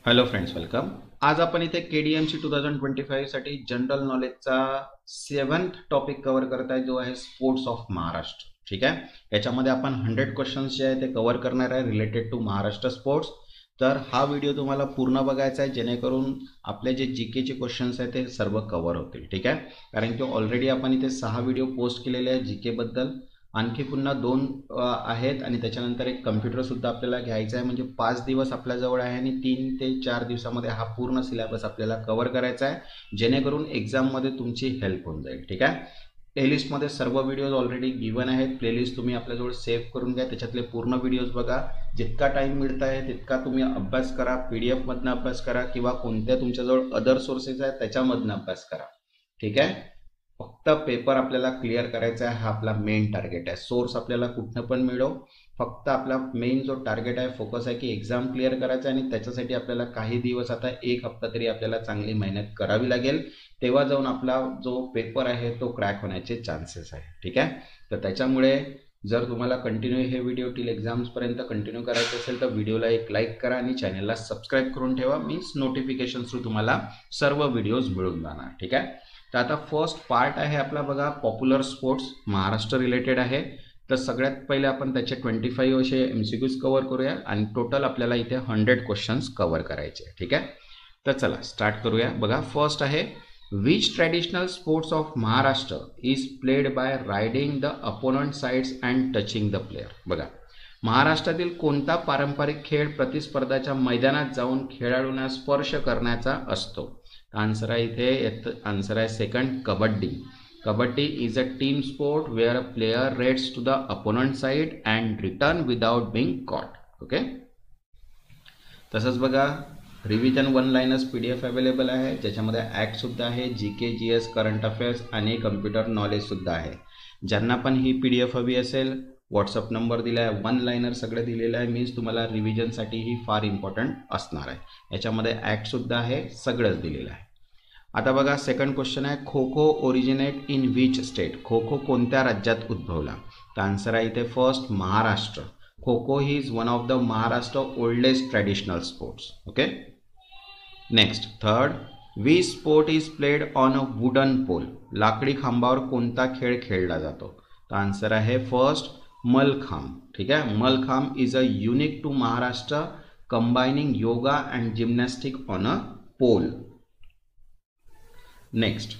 Hello friends, welcome. आज आपण इथे KDMC 2025 साठी जनरल नॉलेजचा 7th टॉपिक कव्हर करत आहे, जो आहे स्पोर्ट्स ऑफ महाराष्ट्र. ठीक आहे. याच्यामध्ये आपण 100 क्वेश्चन्स जे आहे ते कव्हर करणार आहे रिलेटेड टू महाराष्ट्र स्पोर्ट्स. तर हा व्हिडिओ तुम्हाला पूर्ण बघायचा आहे, जेणेकरून आपले जे जीकेचे क्वेश्चन्स आहेत ते सर्व कव्हर होतील. ठीक आहे. कारण की ऑलरेडी आपण इथे 6 व्हिडिओ पोस्ट केलेले आहेत जीके बद्दल. आणखी पुन्हा 2 आहेत आणि त्याच्यानंतर एक कम्प्युटर सुद्धा आपल्याला घ्यायचा आहे. म्हणजे 5 दिवस आपल्याजवळ आहे आणि 3 ते 4 दिवसामध्ये हा पूर्ण सिलेबस आपल्याला कव्हर करायचा आहे, जेणेकरून एक्झाममध्ये तुमची हेल्प होऊन जाईल. ठीक आहे. प्लेलिस्टमध्ये सर्व व्हिडिओज ऑलरेडी गिवन आहेत. प्लेलिस्ट तुम्ही आपल्याजवळ सेव्ह करून घ्या, त्याच्यातले पूर्ण व्हिडिओज बघा. जितका टाईम मिळत आहे तितका तुम्ही अभ्यास करा. PDF मधनं अभ्यास करा किंवा कोणत्या तुमच्याजवळ अदर सोर्सेस आहेत त्याच्यामधनं अभ्यास करा. ठीक आहे. फक्त पेपर आपल्याला क्लिअर करायचा आहे, हा आपला मेन टार्गेट आहे. सोर्स आपल्याला कुठनं पण मिळो, फक्त आपला मेन जो टार्गेट आहे, फोकस आहे की एक्झाम क्लिअर करायचा आहे. आणि त्याच्यासाठी आपल्याला काही दिवस, आता 1 हप्ता तरी आपल्याला चांगली मेहनत करावी लागेल. तेव्हा जाऊन आपला जो पेपर आहे तो क्रॅक होण्याचे चान्सेस आहे. ठीक आहे. तर त्याच्यामुळे जर तुम्हाला कंटिन्यू हे व्हिडिओ टिल एक्झाम्सपर्यंत कंटिन्यू करायचं असेल तर व्हिडिओला एक लाईक करा आणि चॅनलला सबस्क्राईब करून ठेवा. मीन्स नोटिफिकेशन थ्रू तुम्हाला सर्व व्हिडिओज मिळून जाणार. ठीक आहे. तर आता फर्स्ट पार्ट आहे आपला, बघा, पॉप्युलर स्पोर्ट्स महाराष्ट्र रिलेटेड आहे. तर सगळ्यात पहिले आपण त्याचे 25 असे MCQs कव्हर करूया आणि टोटल आपल्याला इथे 100 क्वेश्चन्स कव्हर करायचे. ठीक आहे. तर चला स्टार्ट करूया. बघा, फर्स्ट आहे, which traditional sports of Maharashtra is played bye riding the opponent sides and touching the player. बघा, महाराष्ट्रातील कोणता पारंपरिक खेळ प्रतिस्पर्धाच्या मैदानात जाऊन खेळाडूंना स्पर्श करण्याचा असतो? आन्सर आहे इथे, आन्सर आहे second, kabaddi. Kabaddi is a team sport where a player raids to the opponent side and return without being caught. Okay. तसंच बघा, रिव्हिजन 1 लाइनर्स PDF अवेलेबल आहे, ज्याच्यामध्ये ॲक्ट सुद्धा आहे, GK GS करंट अफेअर्स आणि कम्प्युटर नॉलेज सुद्धा आहे. ज्यांना पण ही PDF हवी असेल, व्हॉट्सअप नंबर दिला आहे, 1 लाइनर सगळं दिलेलं आहे. मीन्स तुम्हाला रिव्हिजनसाठी ही फार इम्पॉर्टंट असणार आहे. याच्यामध्ये ॲक्ट सुद्धा आहे, सगळंच दिलेलं आहे. आता बघा, सेकंड क्वेश्चन आहे, kho kho originate in which state. Kho kho कोणत्या राज्यात उद्भवला? तर आन्सर आहे इथे फर्स्ट, महाराष्ट्र. खो खो ही is one of the Maharashtra oldest traditional sports. Okay. Next, third, which sport is played on a wooden pole. लाकडी खांबावर कोणता खेळ खेळला जातो? तर आन्सर आहे फर्स्ट, मलखांब. ठीक आहे. Mallakhamb is a unique to Maharashtra, combining yoga and gymnastic on a pole. Next,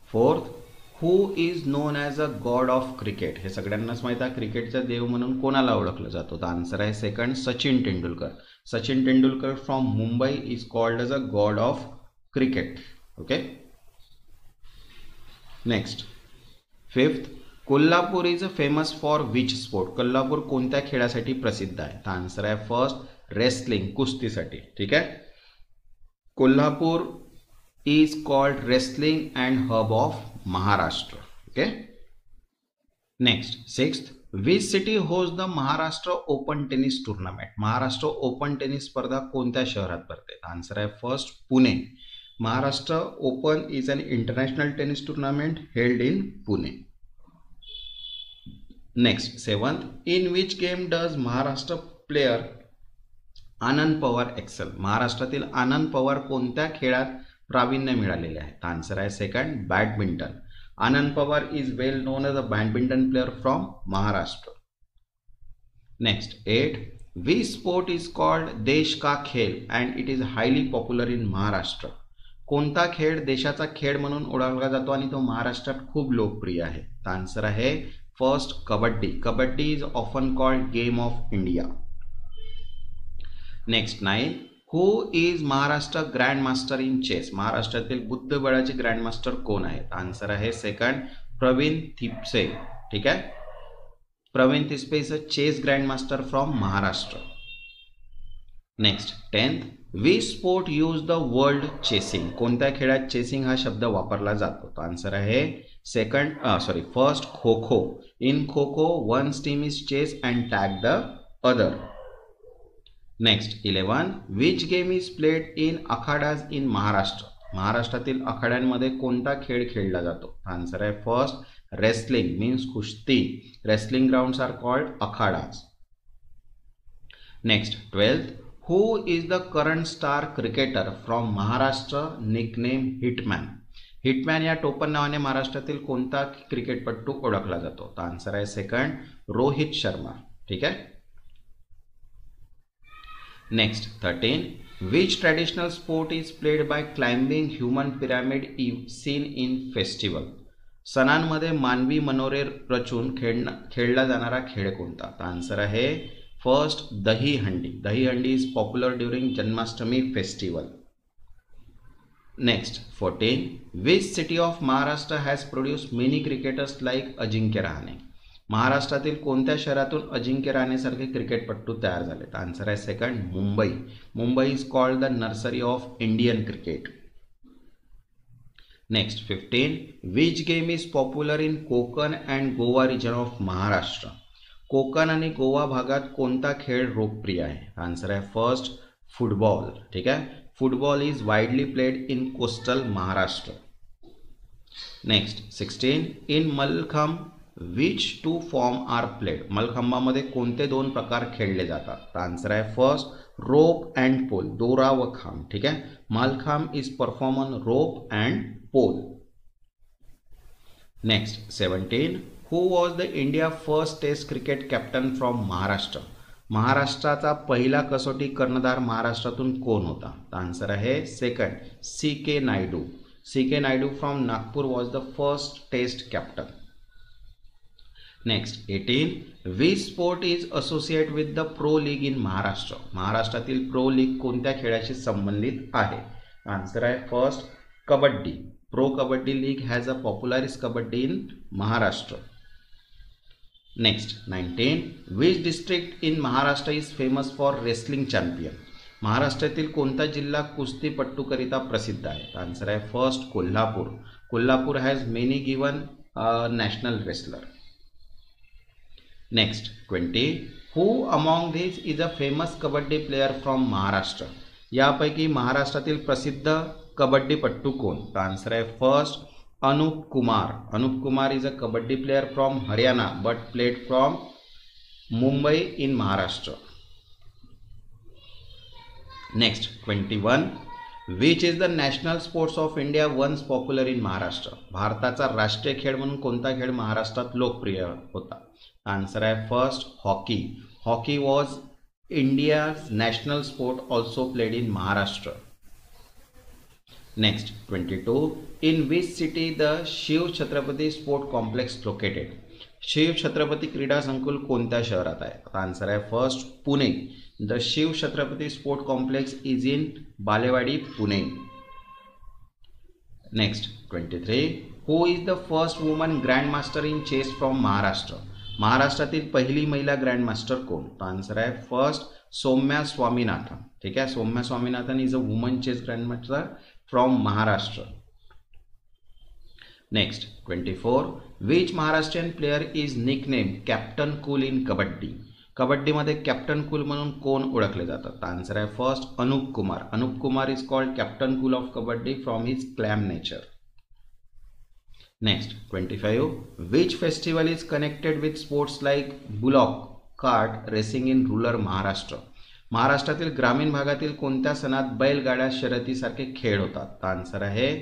fourth, who is known as a god of cricket. हे सगळ्यांनाच माहीत आहे, क्रिकेटचा देव म्हणून कोणाला ओळखलं जातो? तर आन्सर आहे second, Sachin Tendulkar. Sachin Tendulkar from Mumbai is called as a god of cricket. Okay. Next, fifth, Kolhapur is a famous for which sport. Kolhapur कोणत्या खेळासाठी प्रसिद्ध आहे? तर आन्सर आहे फर्स्ट, रेसलिंग, कुस्तीसाठी. ठीक आहे. Kolhapur is called wrestling and hub of Maharashtra. Okay. Next, sixth, which city hosts the Maharashtra Open Tennis Tournament. Maharashtra open tennis स्पर्धा कोणत्या शहरात भरते? आन्सर आहे first, Pune. Maharashtra open is an international tennis tournament held in Pune. Next, seventh, in which game does Maharashtra player Anand Pawar excel. महाराष्ट्रातील आनंद पवार कोणत्या खेळात प्रावीण्य मिळालेले आहे? आन्सर आहे second, badminton. Anand Pawar is well non as a badminton player from Maharashtra. Next, 8, which sport is called देश का खेल and it is highly popular in Maharashtra. कोणता खेळ देशाचा खेळ म्हणून ओळखला जातो आणि तो महाराष्ट्रात खूप लोकप्रिय आहे? तर आन्सर आहे first, kabaddi. Kabaddi is often called game of India. Next, 9, who is Maharashtra grand master in chess. महाराष्ट्रातील बुद्धबळाचे ग्रँड मास्टर कोण आहेत? आन्सर आहे सेकंड, प्रवीण थिपसे. ठीक आहे. Praveen Thipsay is a chess grand master from Maharashtra. Next, 10th, which sport use the world chasing. कोणत्या खेळात chasing हा शब्द वापरला जातो? तर आन्सर आहे first, kho kho. In kho kho one team is chase and tag the other. Next, 11, which game is played in akhadas in Maharashtra. महाराष्ट्रातील आखाड्यांमध्ये कोणता खेळ खेळला जातो? आन्सर आहे first, wrestling, means kusti. Wrestling grounds are called akhadas. Next, 12th, who is the current star cricketer from Maharashtra nickname hitman. Hitman या टोपण नावाने महाराष्ट्रातील कोणता क्रिकेटपटू ओळखला जातो? तर आन्सर आहे सेकंड, रोहित शर्मा. ठीक आहे. Next 13. Which traditional sport is played bye climbing human pyramid seen in festival. सणांमध्ये मानवी मनोरे रचून खेळला जाणारा खेळ कोणता? तर आन्सर आहे first, Dahi Handi. Dahi Handi is popular during Janmashtami festival. Next 14. Which city of Maharashtra has produce many cricketers like Ajinkya Rahane. महाराष्ट्रातील कोणत्या शहरातून अजिंक्य रहाणेसारखे क्रिकेटपटू तयार झाले? तर आन्सर आहे second, Mumbai. Mumbai is called the nursery of Indian cricket. Next 15. Which game is popular in Konkan and Goa region of Maharashtra. Konkan आणि गोवा भागात कोणता खेळ लोकप्रिय आहे? आन्सर आहे फर्स्ट, फुटबॉल. ठीक आहे. Football is widely played in coastal Maharashtra. Next 16. In Mallakhamb which two form are played. मल्लखांबामध्ये कोणते दोन प्रकार खेळले जातात? तर आन्सर आहे फर्स्ट, रोप अँड पोल. दोरा व खांब. ठीक आहे. Mallakhamb is perform on rope and pole. Next 17. Who was the India first test cricket captain from Maharashtra. महाराष्ट्राचा पहिला कसोटी कर्णधार महाराष्ट्रातून कोण होता? तर आन्सर आहे second, CK Naidu. CK Naidu from Nagpur was the first test captain. Next 18. Which sport is associate with the pro league in Maharashtra. महाराष्ट्रातील प्रो लीग कोणत्या खेळाशी संबंधित आहे? आन्सर आहे first, kabaddi. Pro kabaddi league has a popularist kabaddi in Maharashtra. Next 19. Which district in Maharashtra is famous for wrestling champion. महाराष्ट्रातील कोणता जिल्हा कुस्तीपट्टूकरिता प्रसिद्ध आहे? आन्सर आहे first, Kolhapur. Kolhapur has many given national wrestler. Next 20. Who among these is a famous kabaddi player from Maharashtra. यापैकी महाराष्ट्रातील प्रसिद्ध कबड्डीपट्टू कोण? तर आन्सर आहे first, Anup Kumar. Anup Kumar is a kabaddi player from Haryana but played from Mumbai in Maharashtra. Next 21. Which is the national sports of India once popular in Maharashtra. भारताचा राष्ट्रीय खेळ म्हणून कोणता खेळ महाराष्ट्रात लोकप्रिय होता? आन्सर आहे first, hockey. Hockey was India's national sport also played in Maharashtra. Next 22. In which city the Shiv Chhatrapati sport complex located. Shiv Chhatrapati क्रीडा संकुल कोणत्या शहरात आहे? आन्सर आहे first, Pune. The Shiv Chhatrapati sport complex is in Balewadi, Pune. Next 23. Who is the first woman grand master in chess from Maharashtra. महाराष्ट्रातील पहिली महिला grand master कोण? आन्सर आहे फर्स्ट, सौम्या स्वामीनाथन. ठीक आहे. Soumya Swaminathan is a woman chess grand master from Maharashtra. Next 24. Which Maharashtrian player is nickname captain cool in kabaddi. कबड्डीमध्ये captain cool म्हणून कोण ओळखले जातात? आन्सर आहे first, Anup Kumar. Anup Kumar is called captain cool of kabaddi from his calm nature. Next 25. Which festival is connected with sports like bullock cart racing in rural Maharashtra. महाराष्ट्रातील ग्रामीण भागातील कोणत्या सणात बैलगाड्या शर्यतीसारखे खेळ होतात? आन्सर आहे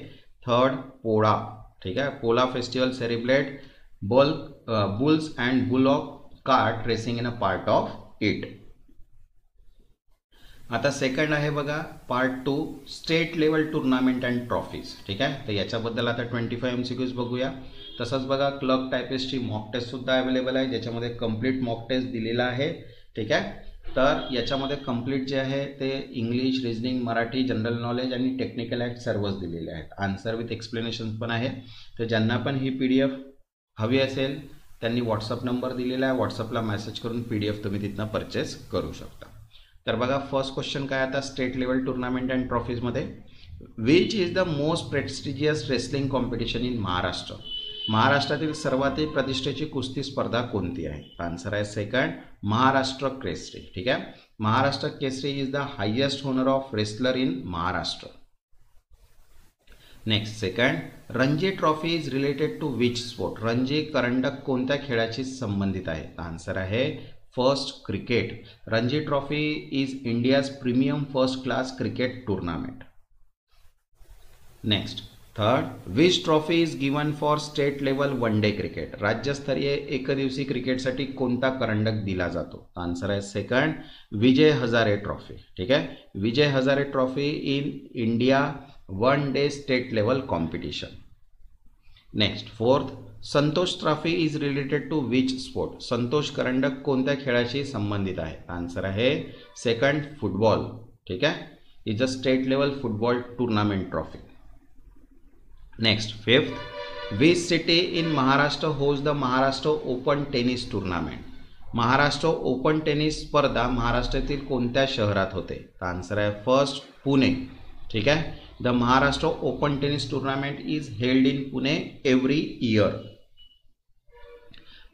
थर्ड, पोळा. ठीक आहे. Pola festival celebrate bulls and bullock cart racing in a part of it. आता सेकंड आहे बघा part 2, state level tournament and trophies. ठीक आहे. तर याच्याबद्दल आता 25 MCQs बघूया. तसंच बघा क्लर्क टायपिस्टची मॉक टेस्ट सुद्धा अवेलेबल आहे, ज्याच्यामध्ये कंप्लीट मॉक टेस्ट दिलेला आहे. ठीक आहे. तर याच्यामध्ये कंप्लीट जे आहे ते English, reasoning, Marathi, general knowledge आणि टेक्निकल ॲक्ट सर्वच दिलेले आहेत. आन्सर विथ एक्सप्लेनेशन पण आहे. तर ज्यांना पण ही PDF हवी असेल त्यांनी व्हॉट्सअप नंबर दिलेला आहे, व्हॉट्सअपला मेसेज करून PDF तुम्ही तिथनं परचेस करू शकता. तर बघा फर्स्ट क्वेश्चन काय आता स्टेट लेवल टुर्नामेंट अँड ट्रॉफीजमध्ये. Which is the most prestigious wrestling competition in Maharashtra. महाराष्ट्रातील सर्वाधिक प्रतिष्ठेची कुस्ती स्पर्धा कोणती आहे? आन्सर आहे सेकंड, महाराष्ट्र केसरी. ठीक आहे. Maharashtra Kesari is the highest honour of wrestler in Maharashtra. Next second, Ranji trophy is related to which sport. Ranji करंडक कोणत्या खेळाशी संबंधित आहे? आन्सर आहे first cricket. Ranji trophy is India's premium first class cricket tournament. Next third, which trophy is given for state level one day cricket. राज्यस्तरीय एकदिवसीय क्रिकेटसाठी कोणता करंडक दिला जातो? आन्सर आहे सेकंड, विजय हजारे ट्रॉफी. ठीक आहे, Vijay Hazare trophy in India one day state level competition. Next fourth, Santosh trophy is related to which sport. Santosh करंडक कोणत्या खेळाशी संबंधित आहे? आन्सर आहे सेकंड, फुटबॉल. ठीक आहे, is a state level football tournament trophy. Next fifth, which city in Maharashtra host the Maharashtra open tennis tournament. Maharashtra open tennis स्पर्धा महाराष्ट्रातील कोणत्या शहरात होते? आन्सर आहे फर्स्ट, पुणे. ठीक आहे, the Maharashtra open tennis tournament is held in Pune every year.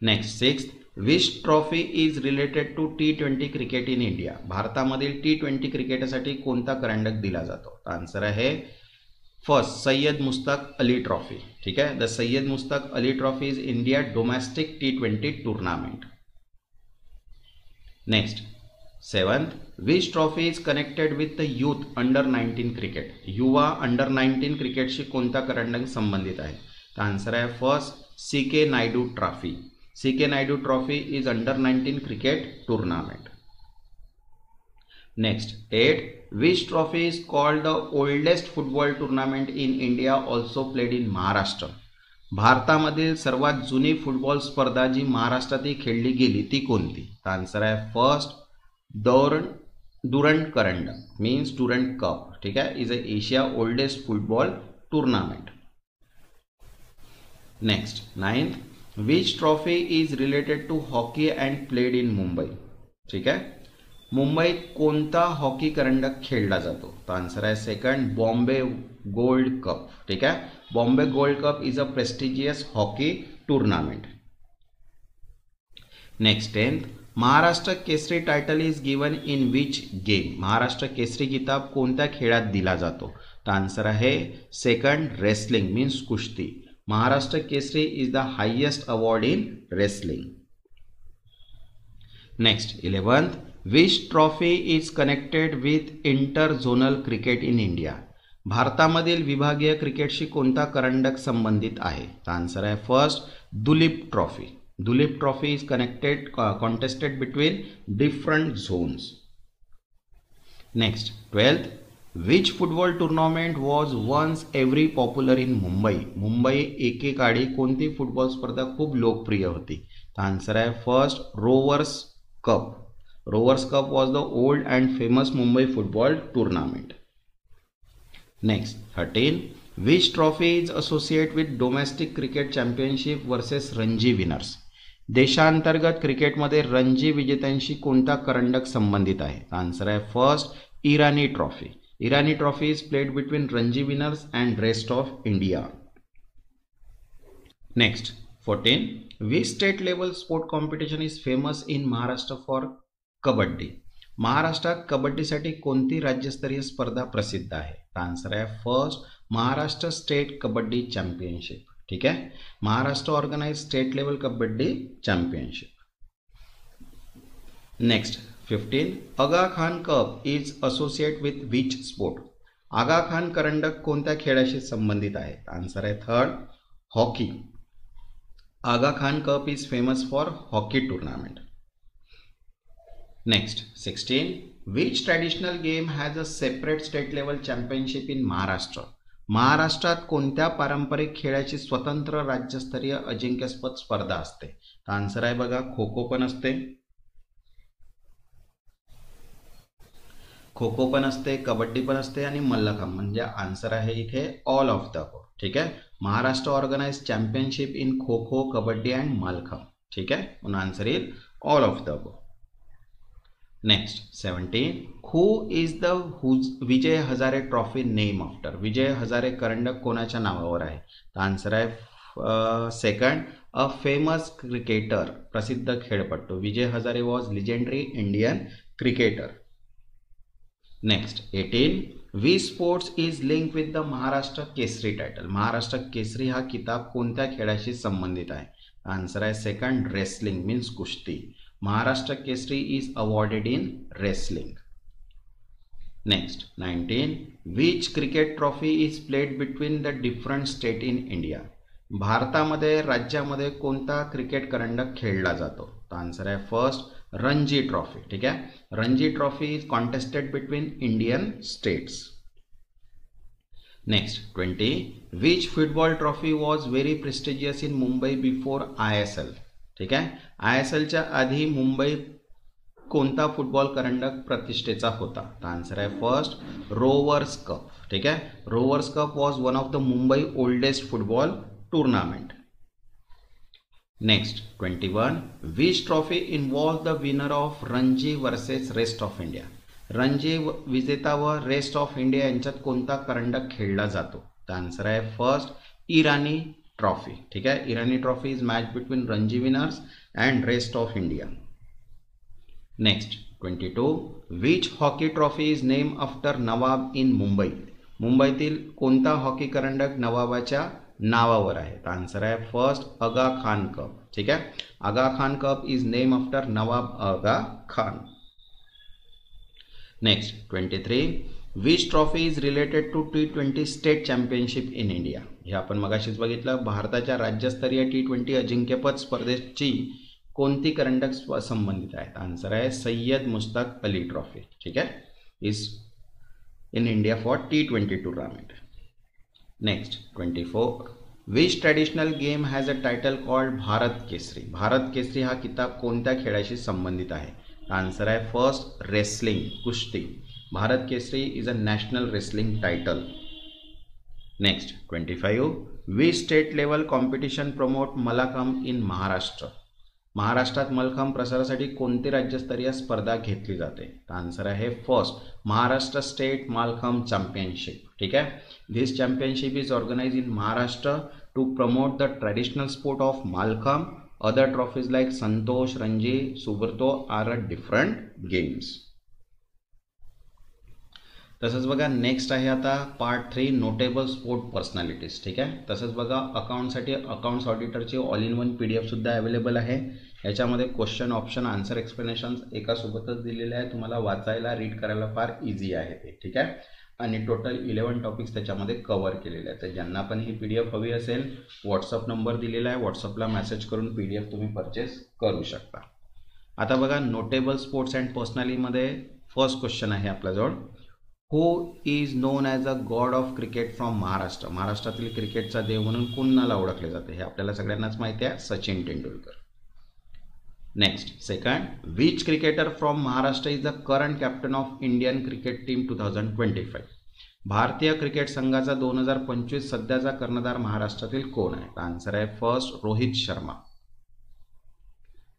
Next sixth, which trophy is related to T20 cricket in India. भारतामधील T20 क्रिकेटसाठी कोणता करंडक दिला जातो? आन्सर आहे फर्स्ट, सय्यद मुश्ताक अली ट्रॉफी. ठीक आहे, the Syed Mushtaq Ali trophy is India domestic T20 tournament. Next seventh, which trophy is connected with the youth under 19 cricket. युवा अंडर 19 क्रिकेटशी कोणता करंडक संबंधित आहे? तर आन्सर आहे first, CK Naidu trophy. CK Naidu trophy is under 19 cricket tournament. Next 8, which trophy is called the oldest football tournament in India also played in Maharashtra. भारतामधील सर्वात जुनी फुटबॉल स्पर्धा जी महाराष्ट्रात खेळली गेली ती कोणती? आन्सर आहे फर्स्ट, डुरंट करंडक मीन्स डुरंट कप. ठीक आहे, is a Asia oldest football tournament. Next 9th, which trophy is related to hockey and played in Mumbai. ठीक आहे, मुंबईत कोणता हॉकी करंडक खेळला जातो? तर आन्सर आहे सेकंड, बॉम्बे गोल्ड कप. ठीक आहे, Bombay gold cup is a prestigious hockey tournament. Next 10th, Maharashtra Kesari title is given in which game. Maharashtra Kesari किताब कोणत्या खेळात दिला जातो? तर आन्सर आहे second, wrestling means kusti. Maharashtra Kesari is the highest award in wrestling. Next 11th, which trophy is connected with interzonal cricket in India. भारतामधील विभागीय क्रिकेटशी कोणता करंडक संबंधित आहे? आन्सर आहे first, Duleep trophy. Duleep trophy is contested between different zones. Next 12th, which football tournament was once every popular in Mumbai. Mumbai एकेकाळी कोणती फुटबॉल स्पर्धा खूप लोकप्रिय होती? तर आन्सर आहे first, Rovers Cup. Rovers Cup was the old and famous Mumbai football tournament. Next 13, which trophy is associated with domestic cricket championship versus Ranji winners. देशांतर्गत क्रिकेटमध्ये रणजी विजेत्यांशी कोणता करंडक संबंधित आहे? आन्सर आहे first, Irani trophy. Irani trophy is played between Ranji winners and rest of India. Next 14, which state level sport competition is famous in Maharashtra for kabaddi. महाराष्ट्रात कबड्डीसाठी कोणती राज्यस्तरीय स्पर्धा प्रसिद्ध आहे? आन्सर आहे first, Maharashtra state kabaddi championship. ठीक आहे, Maharashtra organise state level kabaddi championship. Next 15, Aga Khan cup is associate with which sport. Aga Khan करंडक कोणत्या खेळाशी संबंधित आहे? आन्सर आहे third, hockey. Aga Khan cup is famous for hockey tournament. Next 16, which traditional game has a separate state level championship in Maharashtra. महाराष्ट्रात कोणत्या पारंपरिक खेळाची स्वतंत्र राज्यस्तरीय अजिंक्यपद स्पर्धा असते? आन्सर आहे बघा, खो खो पण असते, कबड्डी पण असते आणि मल्लखांब. म्हणजे आन्सर आहे इथे ऑल ऑफ द अबव. ठीक आहे, Maharashtra organise championship in kho kho, kabaddi and Mallakhamb. ठीक आहे, म्हणून answer is all of the above. Next 17, who is the Vijay Hazare trophy name after. Vijay Hazare करंडक कोणाच्या नावावर आहे? तर आन्सर आहे सेकंड, अ फेमस क्रिकेटर, प्रसिद्ध खेळपट्टू. Vijay Hazare was legendary Indian cricketer. Next 18, we sports is link with the Maharashtra Kesari title. Maharashtra Kesari हा किताब कोणत्या खेळाशी संबंधित आहे? आन्सर आहे second, wrestling means kusti. Maharashtra Kesari is awarded in wrestling. Next, 19. Which cricket trophy is played between the different state in India? भारतामध्ये राज्यामध्ये कोणता क्रिकेट करंडक खेळला जातो? तर आन्सर आहे फर्स्ट रणजी ट्रॉफी. ठीक आहे, Ranji trophy is contested between Indian states. Next 20. Which football trophy was very prestigious in Mumbai before ISL? ठीक आहे, ISLच्या आधी मुंबई कोणता फुटबॉल करंडक प्रतिष्ठेचा होता? तर आन्सर आहे फर्स्ट रोवर्स कप. ठीक आहे, Rovers Cup was one of the Mumbai oldest football tournament. Next 21. Which trophy involve the winner of Ranji versus rest of India? Ranji विजेता व रेस्ट ऑफ इंडिया यांच्यात कोणता करंडक खेळला जातो? तर आन्सर आहे फर्स्ट इराणी ट्रॉफी. ठीक आहे, Irani trophy is match between Ranji winners and rest of India. Next 22. Which hockey trophy is name after Nawab in Mumbai? मुंबईतील कोणता हॉकी करंडक नवाबाच्या नावावर आहे? तर आन्सर आहे फर्स्ट आगा खान कप. ठीक आहे, Aga Khan cup is name after Nawab Aga Khan. Next 23. Which trophy is related to T20 state championship in India? हे आपण मगाशीच बघितलं. भारताच्या राज्यस्तरीय T20 अजिंक्यपद स्पर्धेची कोणती करंडक संबंधित आहे? आन्सर आहे सय्यद मुश्ताक अली ट्रॉफी. ठीक आहे, is in India for T20 tournament. Next 24. Which traditional game has a title called Bharat Kesari? Bharat Kesari हा किताब कोणत्या खेळाशी संबंधित आहे? आन्सर आहे first wrestling, kusti. Bharat Kesari is a national wrestling title. Next 25. Which state level competition promote Mallakhamb in Maharashtra? महाराष्ट्रात मल्लखांब प्रसारासाठी कोणती राज्यस्तरीय स्पर्धा घेतली जाते? आन्सर आहे first Maharashtra state mallakhamb championship. ठीक आहे, this championship is organise in Maharashtra to promote the traditional sport of mallakhamb. Other trophies like Santosh, Ranji, Subroto are a different games. तसंच बघा नेक्स्ट आहे आता पार्ट 3 नोटेबल स्पोर्ट पर्सनॅलिटीज. ठीक आहे, तसंच बघा अकाउंटसाठी अकाउंट्स ऑडिटरची ऑल इन वन PDF सुद्धा अवेलेबल आहे. याच्यामध्ये क्वेश्चन, ऑप्शन, आन्सर, एक्सप्लेनेशन्स एकासोबतच दिलेले आहे. तुम्हाला वाचायला, रीड करायला फार इझी आहे ते. ठीक आहे, आणि टोटल 11 टॉपिक्स त्याच्यामध्ये कव्हर केलेले आहेत. तर ज्यांना पण ही PDF हवी असेल, व्हॉट्सअप नंबर दिलेला आहे, व्हॉट्सअपला मेसेज करून PDF तुम्ही परचेस करू शकता. आता बघा नोटेबल स्पोर्ट्स अँड पर्सनॅलिटीमध्ये फर्स्ट क्वेश्चन आहे आपल्याजवळ. Who is known as a god of cricket from Maharashtra? महाराष्ट्रातील क्रिकेटचा देव म्हणून कोणाला ओळखले जाते? हे आपल्याला सगळ्यांनाच माहिती आहे, Sachin Tendulkar. Next second. Which cricketer from Maharashtra is the current captain of Indian cricket team 2025? भारतीय क्रिकेट संघाचा 2025 सध्याचा कर्णधार महाराष्ट्रातील कोण आहे? आन्सर आहे first Rohit Sharma.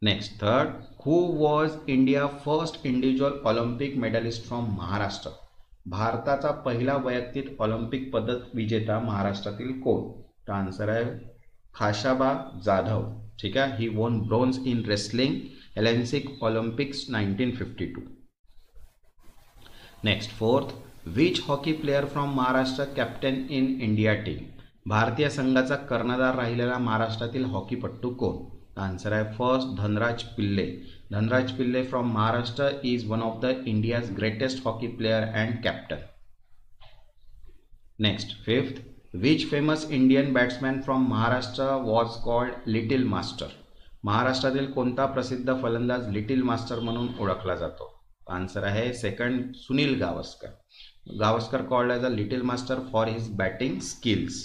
Next third. Who was India first individual Olympic medallist from Maharashtra? भारताचा पहिला वैयक्तिक ऑलिम्पिक पदक विजेता महाराष्ट्रातील कोण? तर आन्सर आहे खाशाबा जाधव. ठीक आहे, he won bronze in wrestling Helsinki Olympics 1952. Next fourth. Which hockey player from Maharashtra captain in India team? भारतीय संघाचा कर्णधार राहिलेला महाराष्ट्रातील हॉकीपट्टू कोण? आन्सर आहे first Dhanraj Pillay. Dhanraj Pillay from Maharashtra is one of the India's greatest hockey player and captain. Next fifth. Which famous Indian batsman from Maharashtra was called little master? महाराष्ट्रातील कोणता प्रसिद्ध फलंदाज लिटिल मास्टर म्हणून ओळखला जातो? आन्सर आहे second Sunil Gavaskar. Gavaskar called as a little master for his batting skills.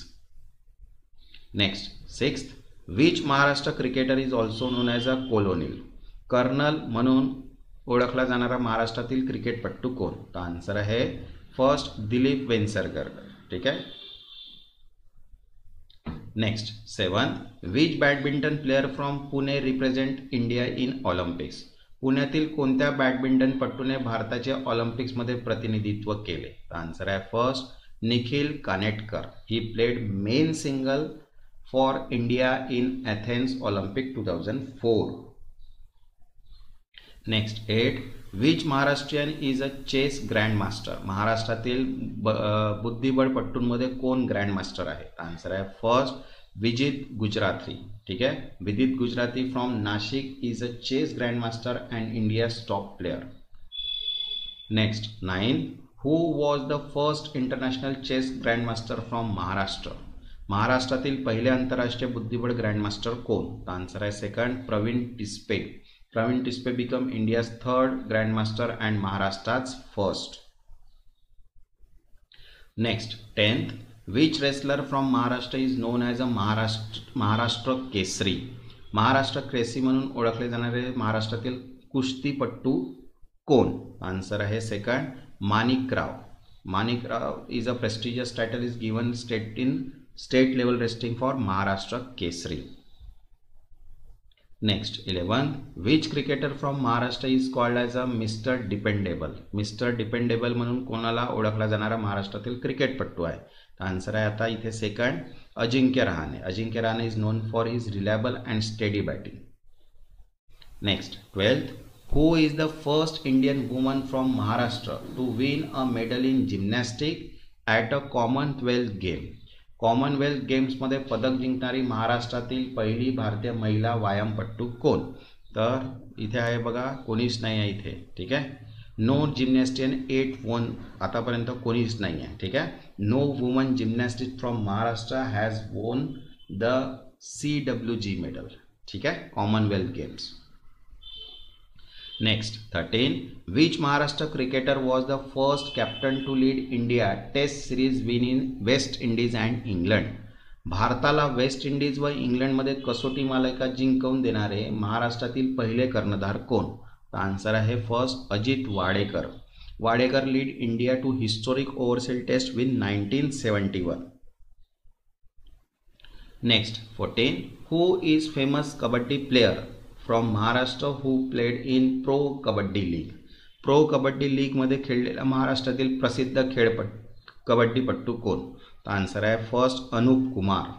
Next sixth. Which Maharashtra cricketer is also known as a colonel? Colonel म्हणून ओळखला जाणारा महाराष्ट्रातील क्रिकेटपट्टू कोण? तर आन्सर आहे फर्स्ट दिलीप वेंसरकर. ठीक आहे. Next seventh. Which badminton player from Pune represent India in Olympics? पुण्यातील कोणत्या बॅडमिंटनपटूने भारताचे ऑलिम्पिक्समध्ये प्रतिनिधित्व केले? आन्सर आहे first Nikhil Kanetkar. He played men single for India in Athens Olympic 2004. Next 8. Which Maharashtrian is a chess grand master? महाराष्ट्रातील बुद्धिबळपट्टूंमध्ये कोण ग्रँड मास्टर आहे? आन्सर आहे फर्स्ट विजित गुजराती, ठीक है, Vidit Gujarati from Nashik is a chess grand master and India top player. Next 9. Who was the first international chess grand master from Maharashtra. महाराष्ट्रातील पहिले आंतरराष्ट्रीय बुद्धिबळ ग्रँडमास्टर कोण? तर आन्सर आहे second, Pravin टिस्पे. Pravin टिस्पे become India's third grandmaster and महाराष्ट्राज first. Next 10th. Which wrestler from Maharashtra is known as अ महाराष्ट्र केसरी. महाराष्ट्र केसरी म्हणून ओळखले जाणारे महाराष्ट्रातील कुस्तीपट्टू कोण? आन्सर आहे second, Manikrao. Manikrao is a prestigious title is given state level wrestling for Maharashtra Kesari. Next 11th. Which cricketer from Maharashtra is called as a Mr. Dependable. Mr. Dependable म्हणून कोणाला ओळखला जाणारा महाराष्ट्रातील क्रिकेटपटू आहे? तर आन्सर आहे आता इथे second, Ajinkya Rahane. Ajinkya Rahane is non for his reliable and steady batting. Next 12th. Who is the first Indian woman from Maharashtra to win a medal in gymnastics at a Commonwealth game. Commonwealth गेम्समध्ये पदक जिंकणारी महाराष्ट्रातील पहिली भारतीय महिला व्यायामपटू कोण? तर इथे आहे बघा, कोणीच नाही आहे इथे, ठीक आहे. नो जिम्नॅस्टियन 8 वॉन, आतापर्यंत कोणीच नाही आहे, ठीक आहे. No woman gymnastic from Maharashtra has won the CWG medal, ठीक आहे, Commonwealth games. Next 13. Which Maharashtra cricketer was the first captain to lead India Test series win in West Indies and England. भारताला West Indies व इंग्लंडमध्ये कसोटी मालिका जिंकवून देणारे महाराष्ट्रातील पहिले कर्णधार कोण? आन्सर आहे first, Ajit Wadekar. Wadekar lead India to historic overseas test win 1971. Next 14. Who is famous kabaddi player from Maharashtra who played in pro kabaddi league. Pro kabaddi लीगमध्ये खेळलेला महाराष्ट्रातील प्रसिद्ध कबड्डीपट्टू कोण? तर आन्सर आहे फर्स्ट, अनूप कुमार,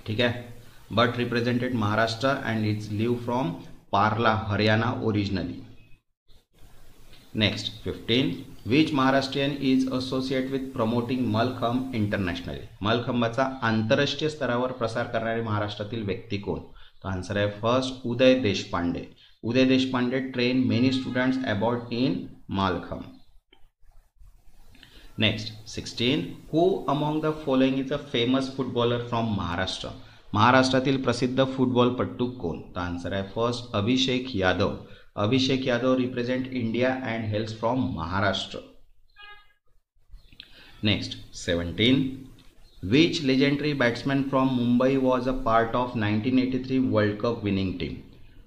ठीक आहे. But represented Maharashtra and it's live from Parla, Haryana originally. Next 15. Which Maharashtrian is associate with promoting mallakhamb internationally. मलखंबाचा आंतरराष्ट्रीय स्तरावर प्रसार करणारे महाराष्ट्रातील व्यक्ती कोण? तो आंसर है first, Uday Deshpande. Uday Deshpande train many students about in mallakhamb. Next 16. Who among the following is a famous footballer from Maharashtra. महाराष्ट्रातील प्रसिद्ध फुटबॉलपटू कोण? तो आंसर है first, Abhishek Yadav. Abhishek Yadav represent India and hails from Maharashtra. Next 17. Which legendary batsman from Mumbai was a part of 1983 world cup winning team.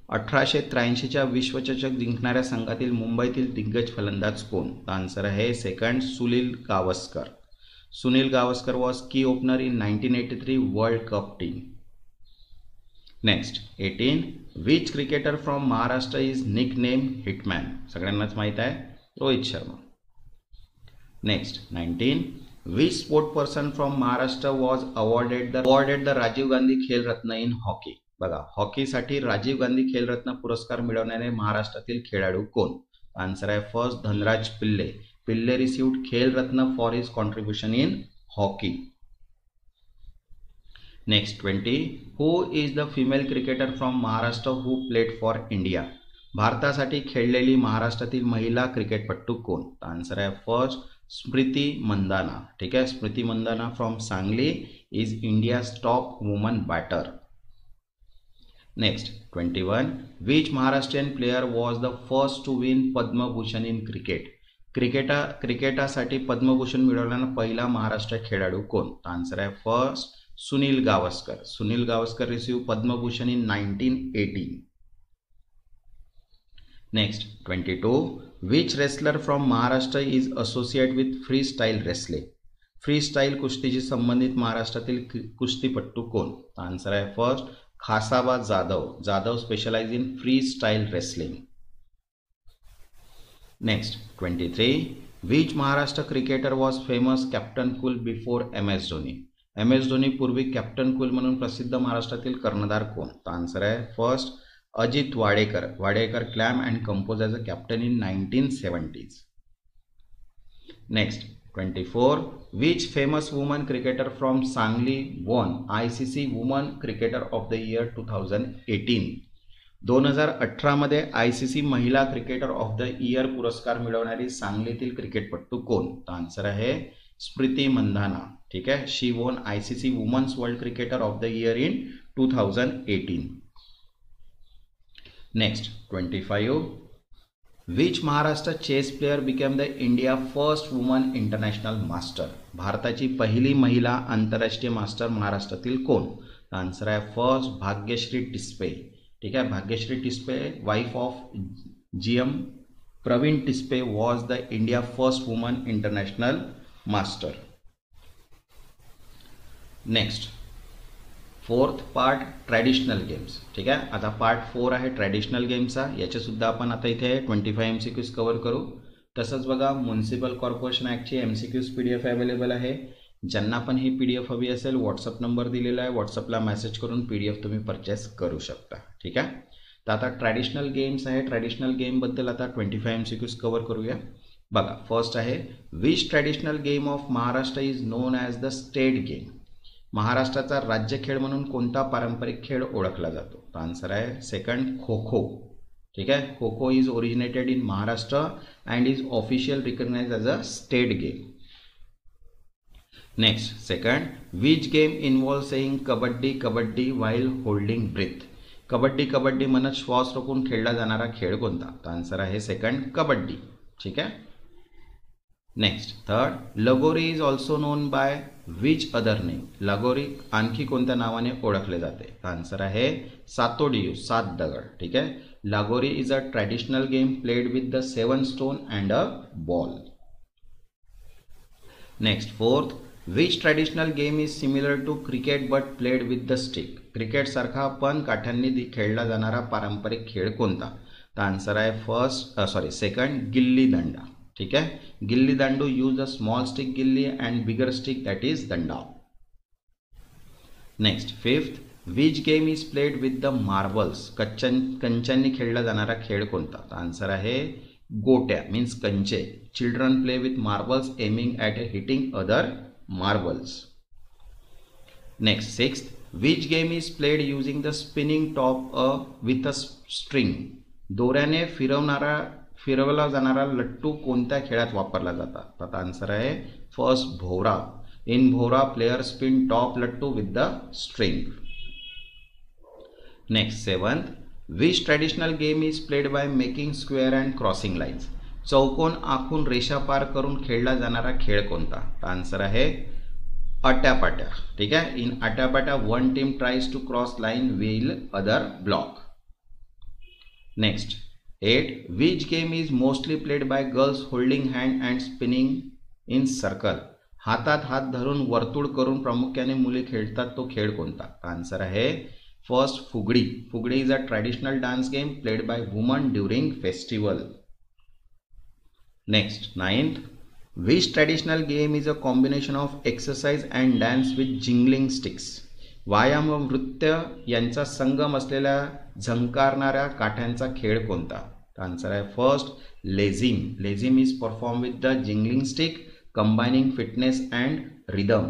1883च्या विश्वचषक जिंकणाऱ्या संघातील मुंबईतील दिग्गज फलंदाज कोण? आन्सर आहे second, Sunil Gavaskar. Sunil Gavaskar was key opener in 1983 world cup team. Next 18. Which cricketer from Maharashtra is nick name hitman. सगळ्यांनाच माहीत आहे, Rohit Sharma. Next 19. Which sport person from Maharashtra was awarded the Rajiv Gandhi Khel Ratna in hockey. बघा, हॉकीसाठी राजीव गांधी खेल रत्न पुरस्कार मिळवणारे महाराष्ट्रातील खेळाडू कोण? आन्सर आहे फर्स्ट, धनराज पिल्ले. पिल्ले रिसीव्ड खेल रत्न for his contribution in hockey. Next 20. Who is the female cricketer from Maharashtra who played for India. भारतासाठी खेळलेली महाराष्ट्रातील महिला क्रिकेटपटू कोण? आन्सर आहे फर्स्ट, स्मृती मंदाना, ठीक है. Smriti Mandhana from Sangli is India's top woman batter. Next 21. Which Maharashtrian player was the first to win Padma Bhushan in cricket. क्रिकेटासाठी पद्मभूषण मिळवणारा पहिला महाराष्ट्र खेळाडू कोण? आन्सर आहे first, Sunil Gavaskar. Sunil Gavaskar receive Padma Bhushan in 1918. Next 22. Which wrestler from Maharashtra is associate with free style wrestling. Free style कुस्तीशी संबंधित महाराष्ट्रातील कुस्तीपट्टू कोण? आन्सर आहे first, Khashaba Jadhav. Jadhav specialise in free style wrestling. Next 23. Which Maharashtra cricketer was famous captain cool before MS Dhoni. MS Dhoni पूर्वी captain cool म्हणून प्रसिद्ध महाराष्ट्रातील कर्णधार कोण? आन्सर आहे first, Ajit Wadekar. Wadekar clam and compose as a captain in 1970s. Next 24. Which famous woman cricketer from Sangli won ICC Women Cricketer of the Year 2018? 2018 मध्ये ICC महिला cricketer of the year पुरस्कार मिळवणारी सांगलीतील क्रिकेटपटू कोण? तर आन्सर आहे स्मृती मंधाना. ठीक आहे. She won ICC women's world cricketer of the year in 2018. Next 25. Which Maharashtra chess player became the India first woman international master? भारताची पहिली महिला आंतरराष्ट्रीय मास्टर महाराष्ट्रातील कोण? आन्सर आहे फर्स्ट भाग्यश्री टिस्पे. ठीक आहे. भाग्यश्री टिस्पे वाइफ ऑफ GM प्रवीण टिस्पे was the India first woman international master. Next 4th part traditional games. ठीक आहे. आता पार्ट 4 आहे ट्रॅडिशनल गेम्सचा. याचे सुद्धा आपण आता इथे 25 MCQs कव्हर करू. तसंच बघा म्युनिसिपल कॉर्पोरेशन ॲक्टची MCQs PDF अवेलेबल आहे. ज्यांना पण ही PDF हवी असेल व्हॉट्सअप नंबर दिलेला आहे, व्हॉट्सअपला मेसेज करून PDF तुम्ही परचेस करू शकता. ठीक आहे. तर आता ट्रॅडिशनल गेम्स आहे. ट्रॅडिशनल गेमबद्दल आता 25 MCQs कव्हर करूया. बघा फर्स्ट आहे which traditional game of Maharashtra is known as the state game? महाराष्ट्राचा राज्य खेळ म्हणून कोणता पारंपरिक खेळ ओळखला जातो? तर आन्सर आहे सेकंड खो खो. ठीक आहे. Kho kho is originated in Maharashtra and is official recognise as a state game. Next second which game involve saying kabaddi kabaddi while holding breath? Kabaddi kabaddi म्हणत श्वास रोखून खेळला जाणारा खेळ कोणता? तर आन्सर आहे सेकंड कबड्डी. ठीक आहे. Next third lagori is also known by which other name? Lagori आणखी कोणत्या नावाने ओळखले जाते? आन्सर आहे सातोडियू, 7 दगड. ठीक आहे. Lagori is a traditional game played with the 7 stone and a ball. Next fourth which traditional game is similar to cricket but played with the stick? Cricket सारखा पण काठ्यांनी खेळला जाणारा पारंपरिक खेळ कोणता? तर आन्सर आहे सेकंड गिल्ली दंडा. ठीक आहे. Gilli dandu use a small stick gilli and bigger stick that is danda. Next fifth which game is played with the marbles? कंचांनी खेळला जाणारा खेळ कोणता? तर आन्सर आहे gotya means kanche. Children play with marbles aiming at a hitting other marbles. Next sixth which game is played using the spinning top with a string? दोऱ्याने फिरवला जाणारा लट्टू कोणत्या खेळात वापरला जातात? तर आन्सर आहे first bhovra. In bhovra player spin top lattu with the string. Next seventh which traditional game is played by making square and crossing lines? चौकोन आखून रेषा पार करून खेळला जाणारा खेळ कोणता? तर आन्सर आहे अट्यापाट्या. ठीक आहे. In atya patya one team tries to cross line will other block. Next 8 which game is mostly played by girls holding hand and spinning in circle? हातात हात धरून वर्तुळ करून प्रामुख्याने मुली खेळतात तो खेळ कोणता? आन्सर आहे first Fugdi. Fugdi is a traditional dance game played by woman during festival. Next 9th which traditional game is a combination of exercise and dance with jingling sticks? व्यायाम व नृत्य यांचा संगम असलेल्या झंकारणाऱ्या काठ्यांचा खेळ कोणता? आन्सर आहे first lezim. Lezim is perform with the jingling stick combining fitness and rhythm.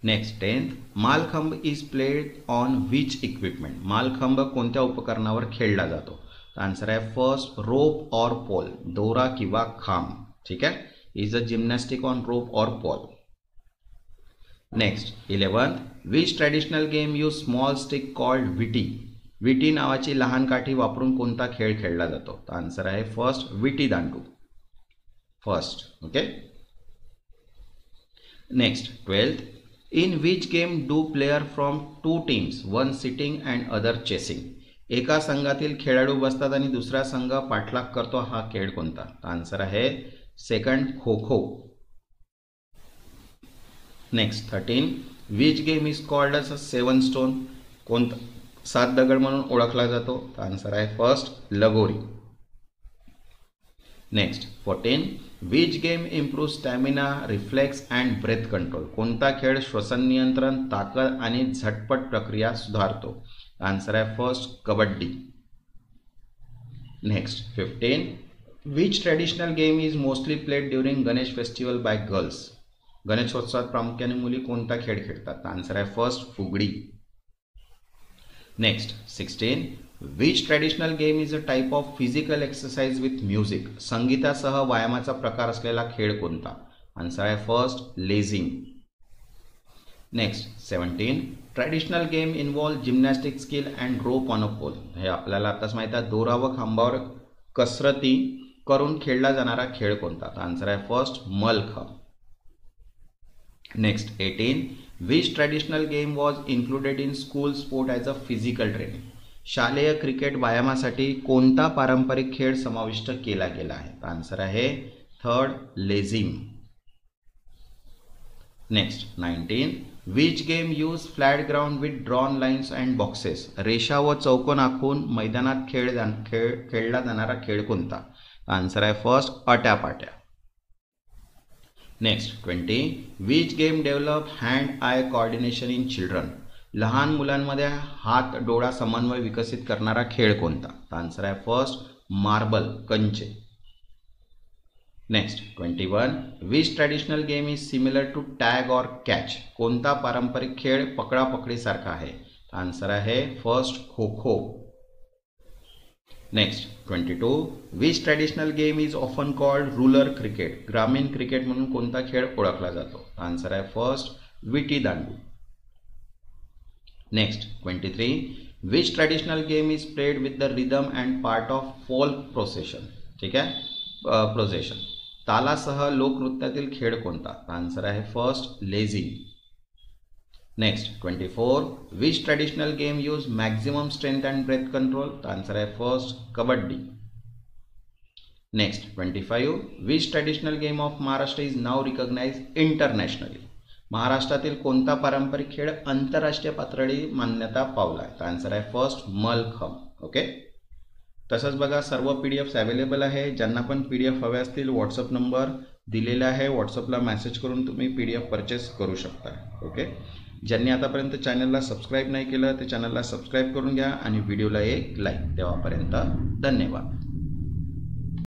Next 10th mallakhamb is played on which equipment? Mallakhamb कोणत्या उपकरणावर खेळला जातो? आन्सर आहे फर्स्ट रोप ऑर पोल. दोरा किंवा खांब. ठीक आहे. Is a gymnastic on rope or pole. Next 11th which traditional game use small stick called viti? विटी नावाची लहान काठी वापरून कोणता खेळ खेळला जातो? आन्सर आहे फर्स्ट विटी दांडू. First. Okay. Next 12th in which game do player from 2 teams one sitting and other chasing? एका संघातील खेळाडू बसतात आणि दुसरा संघ पाठलाग करतो हा खेळ कोणता? आन्सर आहे second kho kho. Next 13 which game is called as a 7 stone? कोणता 7 दगड म्हणून ओळखला जातो? आन्सर आहे first lagori. Next 14 which game improve stamina reflex and breath control? कोणता खेळ श्वसन नियंत्रण ताकद आणि झटपट प्रक्रिया सुधारतो? आन्सर आहे first kabaddi. Next 15 which traditional game is mostly played during Ganesh festival by girls. गणेशोत्सवात प्रामुख्याने मुली कोणता खेळ खेळतात. आन्सर आहे first fugdi. Next 16. Which traditional game is a type of physical exercise with music. संगीतासह व्यायामाचा प्रकार असलेला खेळ कोणता. आन्सर आहे first lezim. Next 17. Traditional game involve gymnastic skill and rope on a pole. हे आपल्याला आताच माहिती आहे. दोरा व खांबावर कसरती करून खेळला जाणारा खेळ कोणता. आन्सर आहे first mallakhamb. Next 18. Which traditional game was included in school sport as a physical training. शालेय क्रिकेट व्यायामासाठी कोणता पारंपरिक खेळ समाविष्ट केला गेला आहे. आन्सर आहे third lezim. Next 19. Which game use flat ground with drawn lines and boxes. रेषा व चौकोन आखून मैदानात खेळला जाणारा खेळ कोणता. आन्सर आहे first atya patya. Next 20. Which game develop hand eye coordination in children. लहान मुलांमध्ये हात डोळा समन्वय विकसित करणारा खेळ कोणता. आन्सर आहे first marble kanche. Next 21. Which traditional game is similar to tag or catch. कोणता पारंपरिक खेळ पकडापकडीसारखा आहे. आन्सर आहे first kho kho. Next 22. Which traditional game is often called rural cricket. ग्रामीण क्रिकेट म्हणून कोणता खेळ ओळखला जातो. आन्सर आहे first viti dandu. Next 23. Which traditional game is played with the rhythm and part of folk procession. ठीक आहे प्रोसेशन. तालासह लोकनृत्यातील खेळ कोणता. आन्सर आहे first lezim. Next 24. Which traditional game use maximum strength and breath control. Answer आहे first kabaddi. Next 25. Which traditional game of Maharashtra is now recognise internationally. महाराष्ट्रातील कोणता पारंपरिक खेळ आंतरराष्ट्रीय पातळी मान्यता पावला आहे. आन्सर आहे फर्स्ट मलखांब. ओके. तसंच बघा सर्व PDFs अवेलेबल आहे. ज्यांना पण PDF हवे असतील व्हॉट्सअप नंबर दिलेला आहे. व्हॉट्सअपला मेसेज करून तुम्ही PDF परचेस करू शकता. ओके. ज्यांनी आतापर्यंत चॅनलला सबस्क्राईब नाही केलं ते चॅनलला सबस्क्राईब करून घ्या आणि व्हिडिओला एक लाईक. तेव्हापर्यंत धन्यवाद.